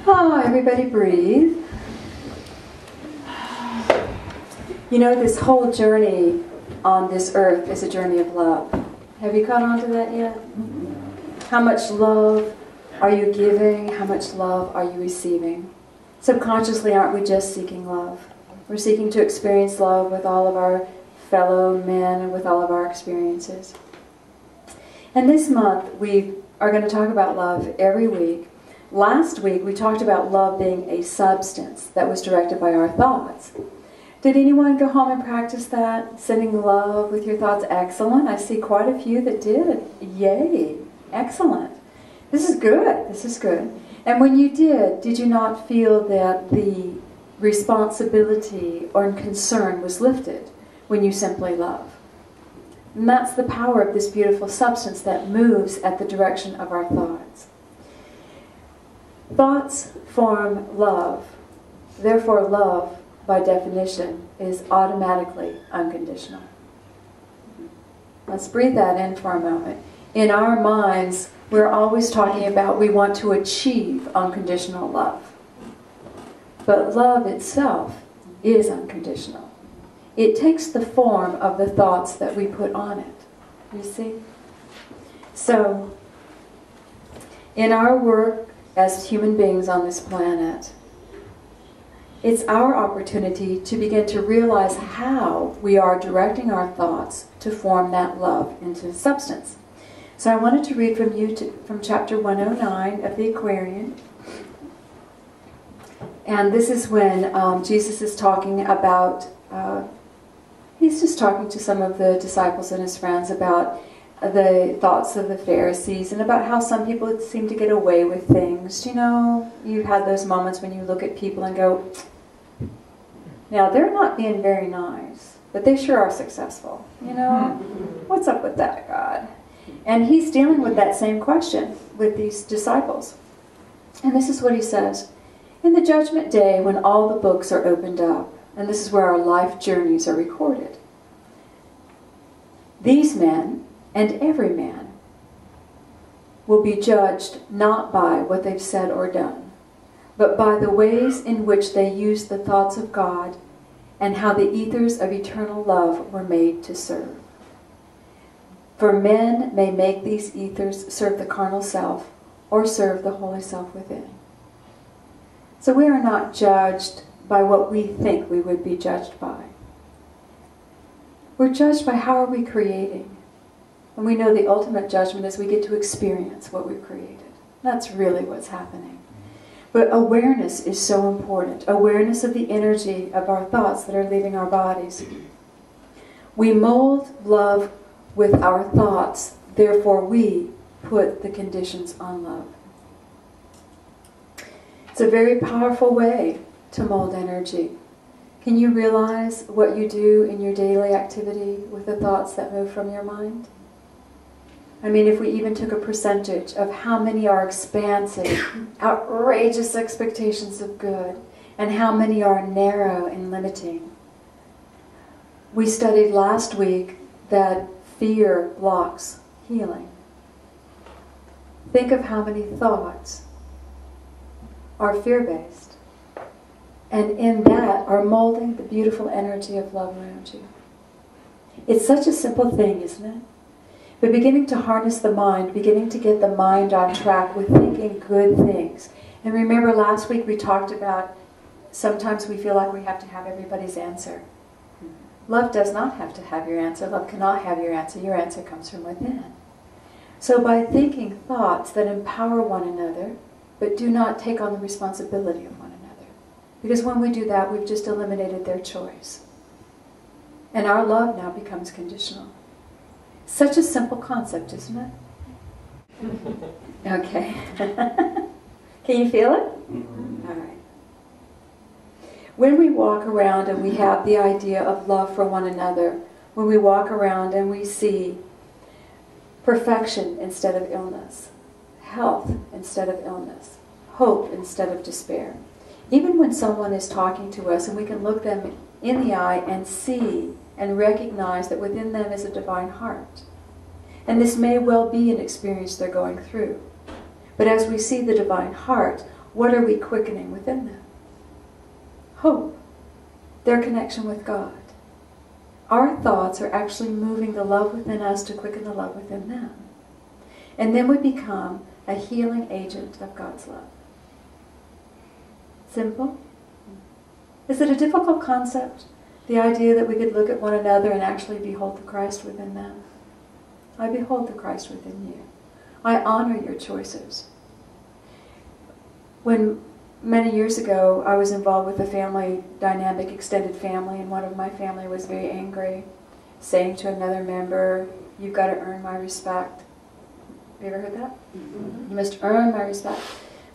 Oh, everybody breathe. You know, this whole journey on this earth is a journey of love. Have you caught on to that yet? How much love are you giving? How much love are you receiving? Subconsciously, aren't we just seeking love? We're seeking to experience love with all of our fellow men and with all of our experiences. And this month, we are going to talk about love every week. Last week, we talked about love being a substance that was directed by our thoughts. Did anyone go home and practice that? Sending love with your thoughts? Excellent. I see quite a few that did. Yay. Excellent. This is good. This is good. And when you did you not feel that the responsibility or concern was lifted when you simply love? And that's the power of this beautiful substance that moves at the direction of our thoughts. Thoughts form love. Therefore, love, by definition, is automatically unconditional. Let's breathe that in for a moment. In our minds, we're always talking about we want to achieve unconditional love. But love itself is unconditional. It takes the form of the thoughts that we put on it. You see? So, in our work as human beings on this planet, it's our opportunity to begin to realize how we are directing our thoughts to form that love into substance. So I wanted to read from chapter 109 of the Aquarian. And this is when Jesus is talking about, he's just talking to some of the disciples and his friends about the thoughts of the Pharisees and about how some people seem to get away with things. You know, you've had those moments when you look at people and go, now they're not being very nice, but they sure are successful. You know, what's up with that, God? And he's dealing with that same question with these disciples. And this is what he says. In the judgment day, when all the books are opened up, and this is where our life journeys are recorded, these men and every man will be judged not by what they've said or done, but by the ways in which they use the thoughts of God and how the ethers of eternal love were made to serve. For men may make these ethers serve the carnal self or serve the holy self within. So we are not judged by what we think we would be judged by. We're judged by how are we creating. And we know the ultimate judgment is we get to experience what we've created. That's really what's happening. But awareness is so important. Awareness of the energy of our thoughts that are leaving our bodies. We mold love with our thoughts. Therefore, we put the conditions on love. It's a very powerful way to mold energy. Can you realize what you do in your daily activity with the thoughts that move from your mind? I mean, if we even took a percentage of how many are expansive, outrageous expectations of good, and how many are narrow and limiting. We studied last week that fear blocks healing. Think of how many thoughts are fear-based, and in that are molding the beautiful energy of love around you. It's such a simple thing, isn't it? But beginning to harness the mind, beginning to get the mind on track with thinking good things. And remember last week we talked about sometimes we feel like we have to have everybody's answer. Love does not have to have your answer. Love cannot have your answer. Your answer comes from within. So by thinking thoughts that empower one another, but do not take on the responsibility of one another. Because when we do that, we've just eliminated their choice. And our love now becomes conditional. Such a simple concept, isn't it? Okay. Can you feel it? All right. When we walk around and we have the idea of love for one another, when we walk around and we see perfection instead of illness, health instead of illness, hope instead of despair, even when someone is talking to us and we can look them in the eye and see and recognize that within them is a divine heart. And this may well be an experience they're going through. But as we see the divine heart, what are we quickening within them? Hope, their connection with God. Our thoughts are actually moving the love within us to quicken the love within them. And then we become a healing agent of God's love. Simple? Is it a difficult concept? The idea that we could look at one another and actually behold the Christ within them? I behold the Christ within you. I honor your choices. When many years ago I was involved with a family dynamic, extended family, and one of my family was very angry, saying to another member, "You've got to earn my respect." Have you ever heard that? Mm-hmm. You must earn my respect.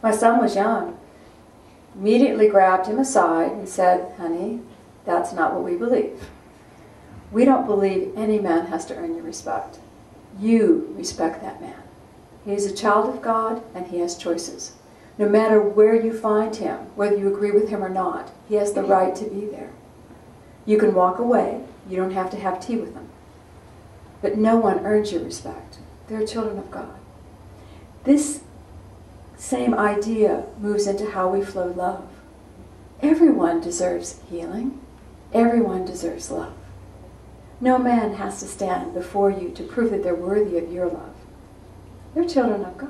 My son was young. Immediately grabbed him aside and said, "Honey, that's not what we believe. We don't believe any man has to earn your respect. You respect that man. He is a child of God and he has choices. No matter where you find him, whether you agree with him or not, he has the right to be there. You can walk away. You don't have to have tea with him. But no one earns your respect. They're children of God." This same idea moves into how we flow love. Everyone deserves healing. Everyone deserves love. No man has to stand before you to prove that they're worthy of your love. They're children of God.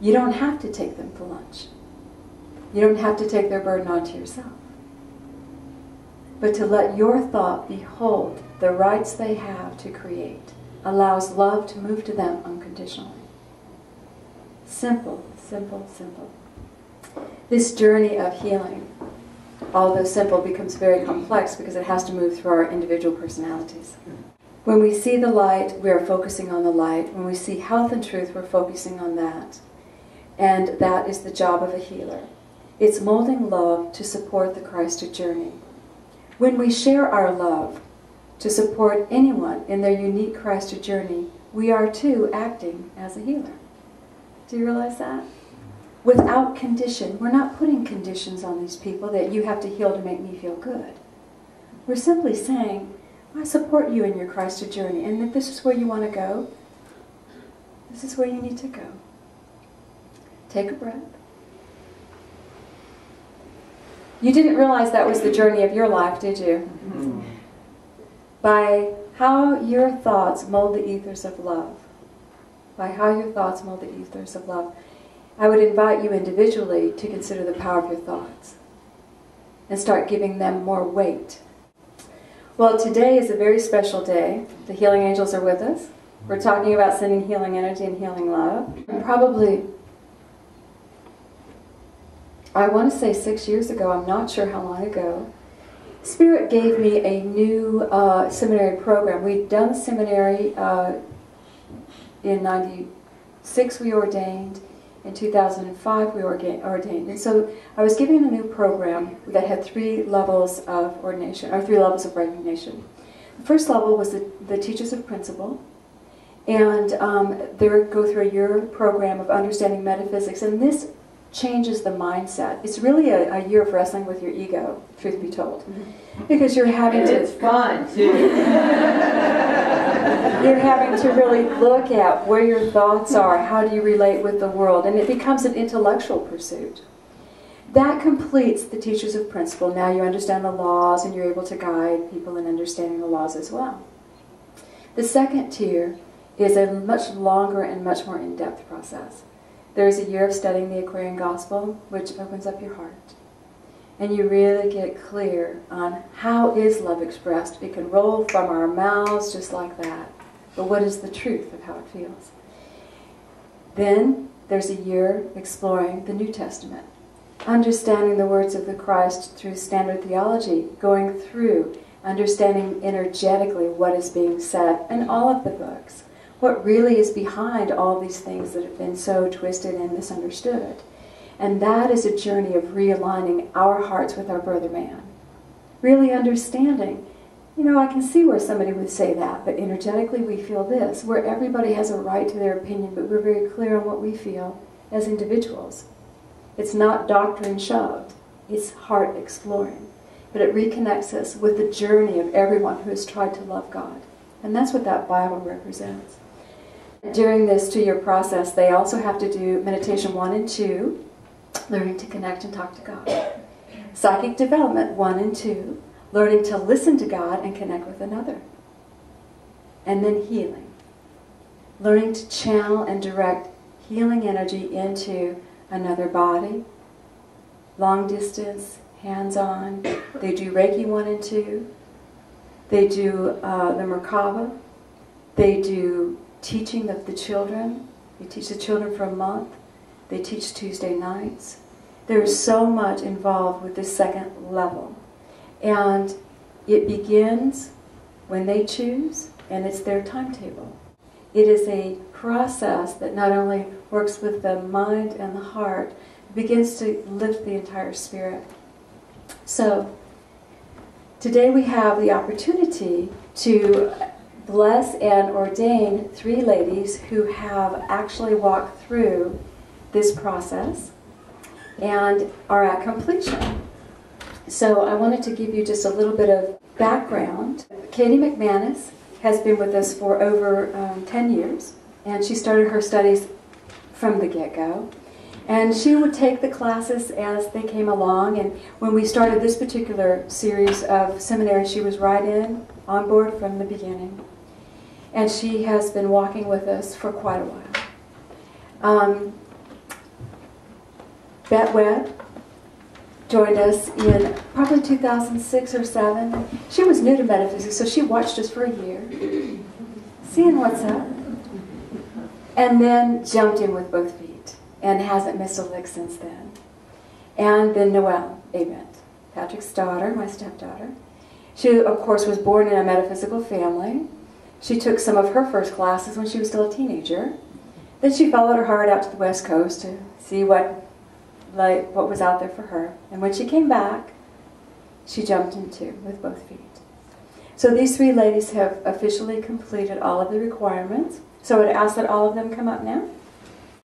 You don't have to take them to lunch. You don't have to take their burden onto yourself. But to let your thought behold the rights they have to create allows love to move to them unconditionally. Simple, simple, simple. This journey of healing, although simple, becomes very complex because it has to move through our individual personalities. When we see the light, we are focusing on the light. When we see health and truth, we're focusing on that. And that is the job of a healer. It's molding love to support the Christed journey. When we share our love to support anyone in their unique Christed journey, we are too acting as a healer. Do you realize that? Without condition. We're not putting conditions on these people that you have to heal to make me feel good. We're simply saying, I support you in your Christed journey, and if this is where you want to go, this is where you need to go. Take a breath. You didn't realize that was the journey of your life, did you? Mm-hmm. By how your thoughts mold the ethers of love. By how your thoughts mold the ethers of love. I would invite you individually to consider the power of your thoughts and start giving them more weight. Well, today is a very special day. The healing angels are with us. We're talking about sending healing energy and healing love. And probably, I want to say 6 years ago, I'm not sure how long ago, Spirit gave me a new seminary program. We'd done the seminary in 96, we ordained. In 2005, we ordained. And so I was given a new program that had 3 levels of ordination, or 3 levels of recognition. The first level was the teachers of principle. And they would go through a year program of understanding metaphysics. And this changes the mindset. It's really a year of wrestling with your ego, truth be told. Because you're having to... It's fun, too. You're having to really look at where your thoughts are, how do you relate with the world, and it becomes an intellectual pursuit. That completes the teachers of principle. Now you understand the laws and you're able to guide people in understanding the laws as well. The second tier is a much longer and much more in-depth process. There's a year of studying the Aquarian Gospel, which opens up your heart. And you really get clear on how is love expressed. It can roll from our mouths just like that. But what is the truth of how it feels? Then there's a year exploring the New Testament. Understanding the words of the Christ through standard theology. Going through, understanding energetically what is being said in all of the books. What really is behind all these things that have been so twisted and misunderstood. And that is a journey of realigning our hearts with our brother man. Really understanding, you know, I can see where somebody would say that, but energetically we feel this, where everybody has a right to their opinion, but we're very clear on what we feel as individuals. It's not doctrine shoved, it's heart exploring. But it reconnects us with the journey of everyone who has tried to love God. And that's what that Bible represents. During this 2-year process, they also have to do meditation 1 and 2, learning to connect and talk to God. Psychic development 1 and 2, learning to listen to God and connect with another. And then healing. Learning to channel and direct healing energy into another body. Long distance, hands-on. They do Reiki 1 and 2. They do the Merkaba. They do teaching of the children. They teach the children for a month. They teach Tuesday nights. There is so much involved with this second level. And it begins when they choose, and it's their timetable. It is a process that not only works with the mind and the heart, it begins to lift the entire spirit. So, today we have the opportunity to bless and ordain 3 ladies who have actually walked through this process and are at completion. So I wanted to give you just a little bit of background. Katie McManus has been with us for over 10 years, and she started her studies from the get-go. And she would take the classes as they came along, and when we started this particular series of seminary, she was right on board from the beginning. And she has been walking with us for quite a while. Bet Webb joined us in probably 2006 or 7. She was new to metaphysics, so she watched us for a year, seeing what's up, and then jumped in with both feet and hasn't missed a lick since then. And then Noelle Abent, Patrick's daughter, my stepdaughter. She, of course, was born in a metaphysical family. She took some of her first classes when she was still a teenager. Then she followed her heart out to the West Coast to see what was out there for her. And when she came back, she jumped into with both feet. So these 3 ladies have officially completed all of the requirements. So I would ask that all of them come up now.